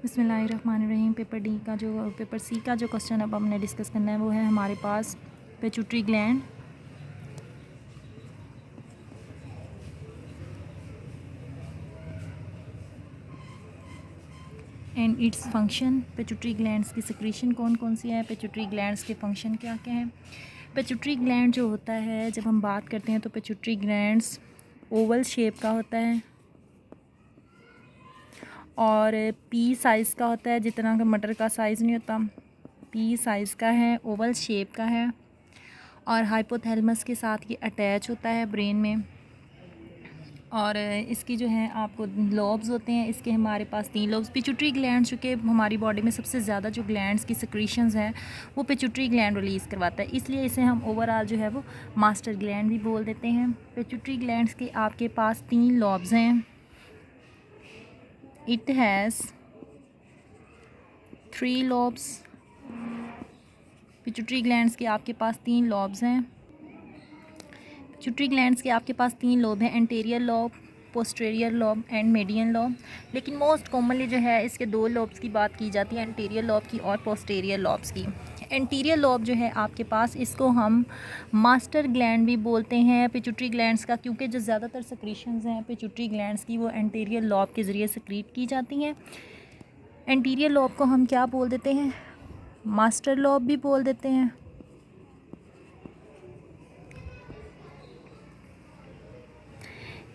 बिस्मिल्लाहिर्रहमानिर्रहीम। Paper C का जो क्वेश्चन अब हमने डिस्कस करना है वो है हमारे पास pituitary gland. And its function. Pituitary glands की सिक्रीशन कौन कौन सी है, पिट्यूटरी ग्लैंड्स के फंक्शन क्या क्या हैं। पिट्यूटरी ग्लैंड जो होता है, जब हम बात करते हैं तो पिट्यूटरी ग्लैंड्स ओवल शेप का होता है और पी साइज़ का होता है, जितना का मटर का साइज़ नहीं होता, पी साइज़ का है, ओवल शेप का है और हाइपोथैलेमस के साथ ये अटैच होता है ब्रेन में। और इसकी जो है आपको लॉब्स होते हैं, इसके हमारे पास 3 लॉब्स। पिट्यूटरी ग्लैंड चूँकि हमारी बॉडी में सबसे ज़्यादा जो ग्लैंड्स की सिक्रीशंस हैं वो पिट्यूटरी ग्लैंड रिलीज़ करवाता है, इसलिए इसे हम ओवरऑल जो है वो मास्टर ग्लैंड भी बोल देते हैं। पिट्यूटरी ग्लैंड्स के आपके पास 3 लॉब्स हैं। It has 3 lobes. Pituitary glands के आपके पास 3 लॉब्स हैं। पिट्यूटरी ग्लैंड्स के आपके पास 3 लोब हैं, anterior lobe, posterior lobe and median lobe. लेकिन मोस्ट कॉमनली जो है इसके 2 लॉब्स की बात की जाती है, एंटीरियर लॉब की और पोस्टीरियर लॉब्स की। एंटीरियर लॉब जो है आपके पास, इसको हम मास्टर ग्लैंड भी बोलते हैं पिट्यूटरी ग्लैंड्स का, क्योंकि जो ज़्यादातर सिक्रीशंस हैं पिट्यूटरी ग्लैंड्स की वो एंटीरियर लॉब के ज़रिए सिक्रीट की जाती हैं। एंटीरियर लॉब को हम क्या बोल देते हैं, मास्टर लॉब भी बोल देते हैं।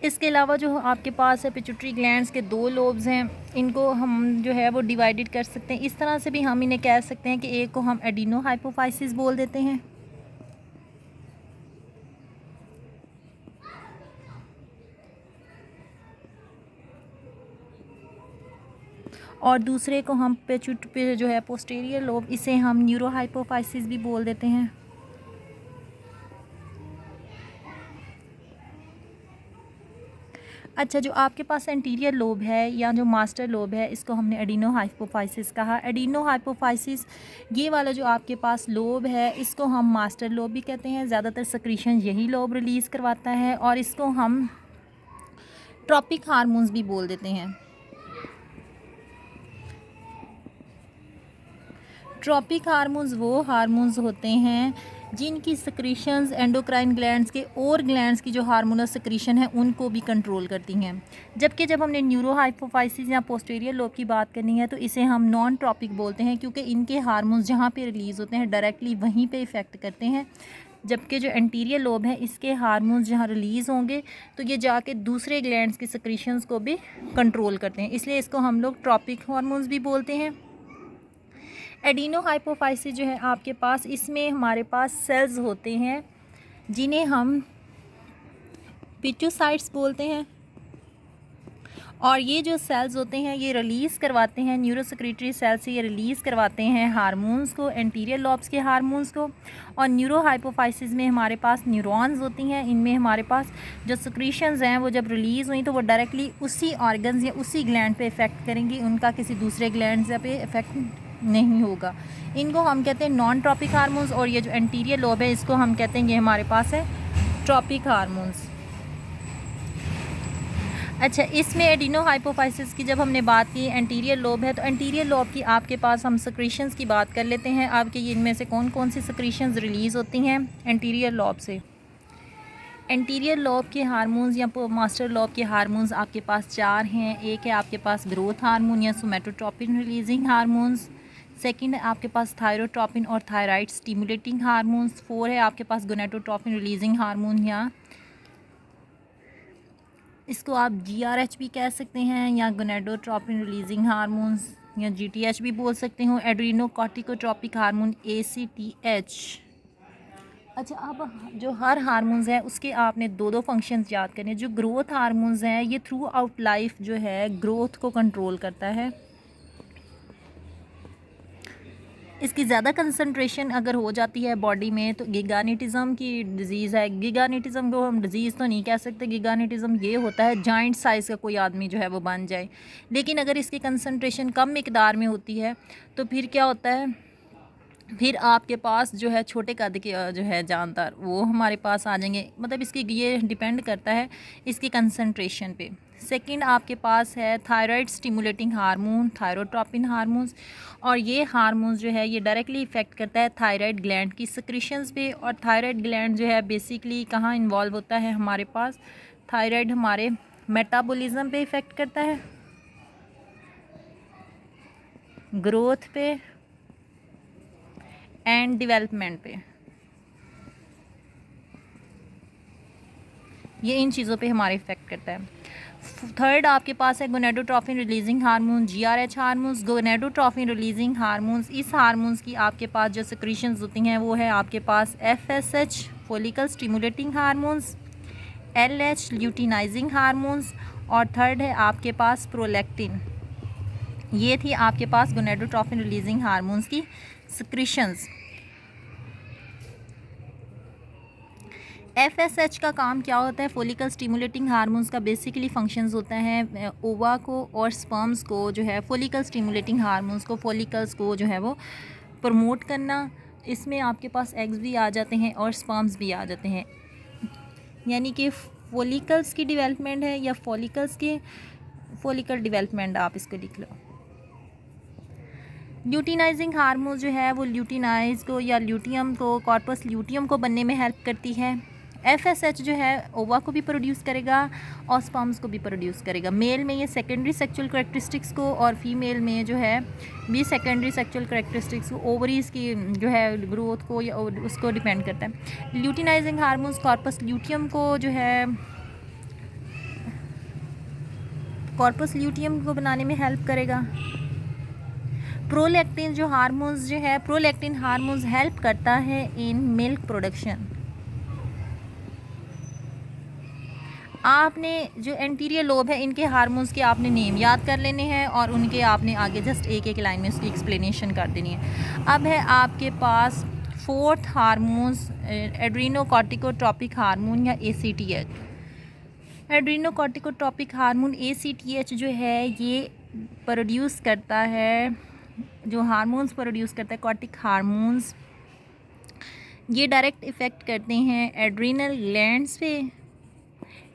इसके अलावा जो आपके पास है पिट्यूटरी ग्लैंड्स के 2 लोब्स हैं, इनको हम जो है वो डिवाइडेड कर सकते हैं। इस तरह से भी हम इन्हें कह सकते हैं कि एक को हम एडिनो हाइपोफाइसिस बोल देते हैं और दूसरे को हम पे जो है पोस्टीरियर लोब, इसे हम न्यूरो हाइपोफाइसिस भी बोल देते हैं। अच्छा, जो आपके पास एंटीरियर लोब है या जो मास्टर लोब है, इसको हमने एडिनो हाइपोफाइसिस कहा। एडिनो हाइपोफाइसिस ये वाला जो आपके पास लोब है, इसको हम मास्टर लोब भी कहते हैं। ज़्यादातर सिक्रीशन यही लोब रिलीज़ करवाता है और इसको हम ट्रॉपिक हार्मोन्स भी बोल देते हैं। ट्रॉपिक हार्मोन्स वो हार्मोन्स होते हैं जिनकी सिक्रीशंस एंडोक्राइन ग्लैंड्स के और ग्लैंड्स की जो हार्मोनल सिक्रीशन है उनको भी कंट्रोल करती हैं। जबकि जब हमने न्यूरो हाइपोफाइसिस या पोस्टीरियर लोब की बात करनी है तो इसे हम नॉन ट्रॉपिक बोलते हैं, क्योंकि इनके हार्मोन्स जहाँ पे रिलीज़ होते हैं डायरेक्टली वहीं पे इफ़ेक्ट करते हैं। जबकि जो एंटीरियर लोब है, इसके हार्मोन्स जहाँ रिलीज़ होंगे तो ये जाके दूसरे ग्लैंड्स की सिक्रीशंस को भी कंट्रोल करते हैं, इसलिए इसको हम लोग ट्रॉपिक हार्मोन्स भी बोलते हैं। एडिनो हाइपोफाइसिस जो है आपके पास, इसमें हमारे पास सेल्स होते हैं जिन्हें हम पिट्यूसाइट्स बोलते हैं और ये जो सेल्स होते हैं ये रिलीज़ करवाते हैं, न्यूरोसेक्रेटरी सेल्स से ये रिलीज़ करवाते हैं हार्मोन्स को, एंटीरियर लॉब्स के हार्मोन्स को। और न्यूरो हाइपोफाइसिस में हमारे पास न्यूरॉन्स होती हैं, इनमें हमारे पास जो सिक्रीशंस हैं वो जब रिलीज़ हुई तो वो डायरेक्टली उसी ऑर्गन्स या उसी ग्लैंड पे इफ़ेक्ट करेंगी, उनका किसी दूसरे ग्लैंड पे इफ़ेक्ट नहीं होगा। इनको हम कहते हैं नॉन ट्रॉपिक हार्मोन्स और ये जो एंटीरियर लोब है इसको हम कहते हैं ये हमारे पास है ट्रॉपिक हार्मोन्स। अच्छा, इसमें एडिनो हाइपोफाइसिस की जब हमने बात की, एंटीरियर लोब है, तो एंटीरियर लोब की आपके पास हम सिक्रीशंस की बात कर लेते हैं। आपके ये इनमें से कौन कौन सी सिक्रीशंस रिलीज़ होती हैं एंटीरियर लोब से। एंटीरियर लोब के हार्मोन्स या मास्टर लोब के हार्मोन्स आपके पास 4 हैं। एक है आपके पास ग्रोथ हार्मोन या सोमेटोट्रोपिन रिलीजिंग हार्मोन्स। सेकंड है आपके पास थायरोट्रोपिन और थायराइड स्टिमुलेटिंग हार्मोन्स। 4 है आपके पास गोनेटोट्रोपिन रिलीजिंग हार्मोन, या इसको आप GRH भी कह सकते हैं या गोनेडोट्रोपिन रिलीजिंग हार्मोन्स या GTH भी बोल सकते हो, एड्रीनो कॉर्टिकोट्रोपिक हार्मोन ACTH। अच्छा, अब जो हर हार्मोन्स है उसके आपने 2 फंक्शंस याद करने। जो ग्रोथ हार्मोन्स हैं ये थ्रू आउट लाइफ जो है ग्रोथ को कंट्रोल करता है। इसकी ज़्यादा कंसंट्रेशन अगर हो जाती है बॉडी में तो गिगानिटिज़म की डिज़ीज़ है। गिगानिटिज़म को हम डिज़ीज़ तो नहीं कह सकते, गिगानिटिज़म ये होता है जाइंट साइज़ का कोई आदमी जो है वो बन जाए। लेकिन अगर इसकी कंसंट्रेशन कम मिकदार में होती है तो फिर क्या होता है, फिर आपके पास जो है छोटे कद के जो है जानदार वो हमारे पास आ जाएंगे। मतलब इसकी ये डिपेंड करता है इसकी कंसंट्रेशन पे। सेकंड आपके पास है thyroid stimulating hormone, thyrotropin hormones, और ये हार्मोन्स जो है ये डायरेक्टली इफ़ेक्ट करता है थायराइड ग्लैंड की सिक्रीशंस पे। और थायराइड ग्लैंड जो है बेसिकली कहाँ इन्वॉल्व होता है हमारे पास, थायराइड हमारे मेटाबॉलिज्म पे इफ़ेक्ट करता है, ग्रोथ पे एंड डेवलपमेंट पे, ये इन चीज़ों पे हमारे इफ़ेक्ट करता है। थर्ड आपके पास है gonadotrophin releasing hormone, GRH hormones. Gonadotrophin releasing hormones, इस हार्मोन्स की आपके पास जो सिक्रीशंस होती हैं वो है आपके पास FSH follicle stimulating hormones, LH luteinising hormones, और थर्ड है आपके पास प्रोलैक्टिन। ये थी आपके पास गोनेडोट्रोफिन रिलीजिंग हार्मोन्स की सिक्रीशंस। FSH का काम क्या होता है, फॉलिकल स्टिमुलेटिंग हार्मोन्स का बेसिकली फंक्शंस होता है ओवा को और स्पर्म्स को जो है फॉलिकल स्टिमुलेटिंग हार्मोन्स को, फॉलिकल्स को जो है वो प्रमोट करना। इसमें आपके पास एग्स भी आ जाते हैं और स्पर्म्स भी आ जाते हैं, यानी कि फॉलिकल्स की डेवलपमेंट है या फॉलिकल्स के फॉलिकल डेवलपमेंट आप इसको लिख लो। ल्यूटिनाइजिंग हार्मोन जो है वो ल्यूटिनाइज को या ल्यूटियम को, कॉर्पस ल्यूटियम को बनने में हेल्प करती है। FSH जो है ओवा को भी प्रोड्यूस करेगा और स्पर्म्स को भी प्रोड्यूस करेगा। मेल में ये सेकेंडरी सेक्सुअल करेक्टरिस्टिक्स को, और फीमेल में जो है भी सेकेंडरी सेक्सुअल करेक्टरिस्टिक्स को, ओवरीज की जो है ग्रोथ को या उसको डिपेंड करता है। ल्यूटिनाइजिंग हार्मोन्स कॉर्पस ल्यूटियम को जो है कॉर्पस ल्यूटियम को बनाने में हेल्प करेगा। प्रोलैक्टिन जो हार्मोन्स जो है, प्रोलैक्टिन हार्मोन्स हेल्प करता है इन मिल्क प्रोडक्शन। आपने जो एंटीरियर लोब है इनके हार्मोन्स के आपने नेम याद कर लेने हैं और उनके आपने आगे जस्ट एक एक लाइन में उसकी एक्सप्लेनेशन कर देनी है। अब है आपके पास फोर्थ हार्मोन्स एड्रीनोकॉर्टिकोट्रोपिक हार्मोन या ACTH। एड्रीनोकॉर्टिकोट्रोपिक हार्मोन ACTH जो है ये प्रोड्यूस करता है, जो हार्मोन्स प्रोड्यूस करता है कॉर्टिक हार्मोन्स, ये डायरेक्ट इफ़ेक्ट करते हैं एड्रीनल ग्लैंड्स पे।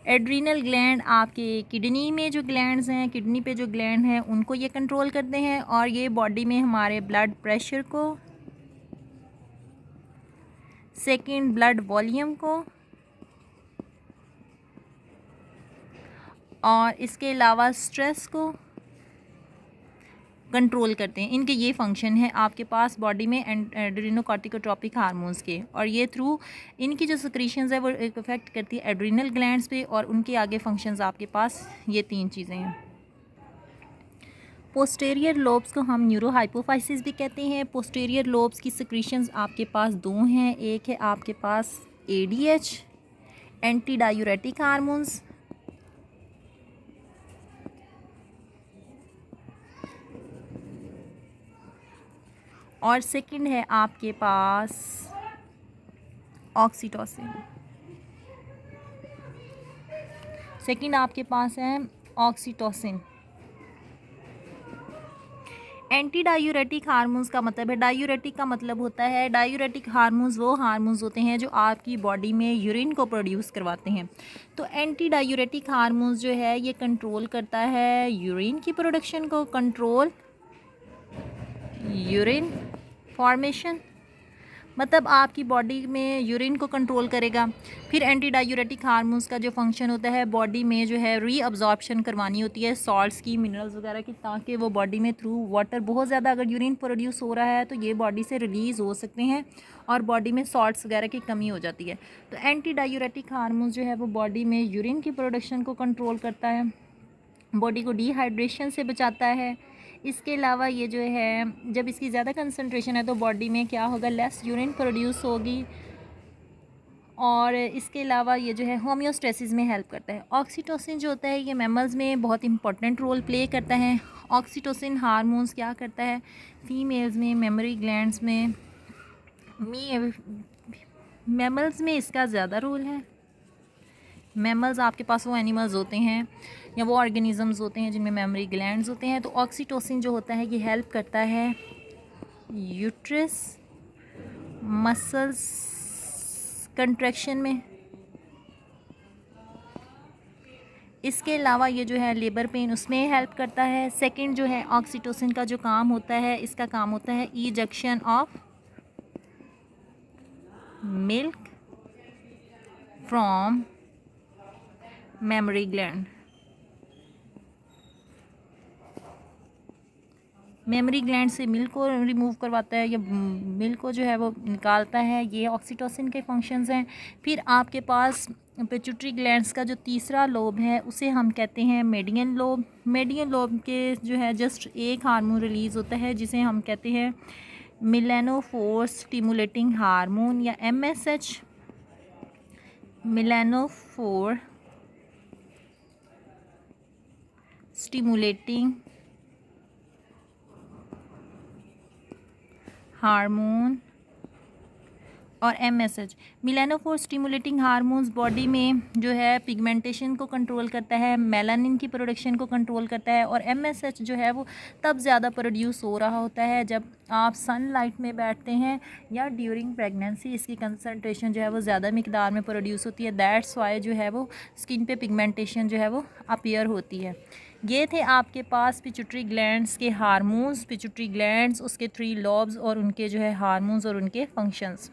एड्रीनल ग्लैंड आपके किडनी में जो ग्लैंड्स हैं, किडनी पे जो ग्लैंड हैं उनको ये कंट्रोल करते हैं, और ये बॉडी में हमारे ब्लड प्रेशर को, सेकंड ब्लड वॉल्यूम को, और इसके अलावा स्ट्रेस को कंट्रोल करते हैं। इनके ये फंक्शन है आपके पास बॉडी में एड्रीनोकॉर्टिकोट्रोपिक हार्मोन्स के, और ये थ्रू इनकी जो सिक्रीशंस है वो इफेक्ट करती है एड्रीनल ग्लैंड्स पे, और उनके आगे फंक्शंस आपके पास ये तीन चीज़ें हैं। पोस्टीरियर लोब्स को हम न्यूरोहाइपोफाइसिस भी कहते हैं। पोस्टीरियर लोब्स की सिक्रीशंस आपके पास दो हैं, एक है आपके पास ADH एंटी डायूरेटिक हार्मोन्स, और सेकंड है आपके पास ऑक्सीटोसिन। सेकंड आपके पास है ऑक्सीटोसिन। एंटी डायूरेटिक हार्मोन्स का मतलब है, डायूरेटिक का मतलब होता है, डायूरेटिक हार्मोन्स वो हार्मोन्स होते हैं जो आपकी बॉडी में यूरिन को प्रोड्यूस करवाते हैं। तो एंटी डायूरेटिक हार्मोन्स जो है ये कंट्रोल करता है यूरिन की प्रोडक्शन को, कंट्रोल यूरिन फॉर्मेशन, मतलब आपकी बॉडी में यूरिन को कंट्रोल करेगा। फिर एंटी डायूरेटिक हार्मोन्स का जो फंक्शन होता है बॉडी में जो है रीअब्जॉर्प्शन करवानी होती है सॉल्ट्स की, मिनरल्स वगैरह की, ताकि वो बॉडी में थ्रू वाटर, बहुत ज़्यादा अगर यूरिन प्रोड्यूस हो रहा है तो ये बॉडी से रिलीज़ हो सकते हैं और बॉडी में सॉल्ट्स वगैरह की कमी हो जाती है। तो एंटी डायूरेटिक हार्मोन्स जो है वो बॉडी में यूरिन की प्रोडक्शन को कंट्रोल करता है, बॉडी को डिहाइड्रेशन से बचाता है। इसके अलावा ये जो है जब इसकी ज़्यादा कंसंट्रेशन है तो बॉडी में क्या होगा, लेस यूरिन प्रोड्यूस होगी, और इसके अलावा ये जो है होम्योस्टेसिस में हेल्प करता है। ऑक्सीटोसिन जो होता है ये मैमल्स में बहुत इंपॉर्टेंट रोल प्ले करता है। ऑक्सीटोसिन हार्मोन्स क्या करता है, फीमेल्स में मेमोरी ग्लैंड्स में, मैमल्स में इसका ज़्यादा रोल है। मैमल्स आपके पास वो एनिमल्स होते हैं या वो ऑर्गेनिजम्स होते हैं जिनमें मेमोरी ग्लैंड्स होते हैं। तो ऑक्सीटोसिन जो होता है ये हेल्प करता है यूट्रस मसल्स कंट्रैक्शन में, इसके अलावा ये जो है लेबर पेन उसमें हेल्प करता है। सेकंड जो है ऑक्सीटोसिन का जो काम होता है, इसका काम होता है ejection of milk from memory gland. Memory gland से मिल्क को रिमूव करवाता है या मिल्क को जो है वो निकालता है। ये ऑक्सीटोसिन के फंक्शंस हैं। फिर आपके पास पिट्यूटरी ग्लैंड्स का जो तीसरा लोब है उसे हम कहते हैं मेडियन लोब। मेडियन लोब के जो है जस्ट एक हार्मोन रिलीज़ होता है जिसे हम कहते हैं मेलानोफोर स्टिमुलेटिंग हार्मोन या MSH, मेलानोफोर स्टिमुलेटिंग हार्मोन और MSH। मेलानोफोर स्टिमुलेटिंग हार्मोन्स बॉडी में जो है पिगमेंटेशन को कंट्रोल करता है, मेलानिन की प्रोडक्शन को कंट्रोल करता है, और MSH जो है वो तब ज़्यादा प्रोड्यूस हो रहा होता है जब आप सनलाइट में बैठते हैं या ड्यूरिंग प्रेगनेंसी इसकी कंसनट्रेशन जो है वो ज़्यादा मिकदार में प्रोड्यूस होती है। दैट्स वाई जो है वो स्किन पे पिगमेंटेशन जो है वो अपीयर होती है। ये थे आपके पास पिट्यूटरी ग्लैंड्स के हार्मोन्स, पिट्यूटरी ग्लैंड्स, उसके 3 लॉब्स और उनके जो है हार्मोन्स और उनके फंक्शंस।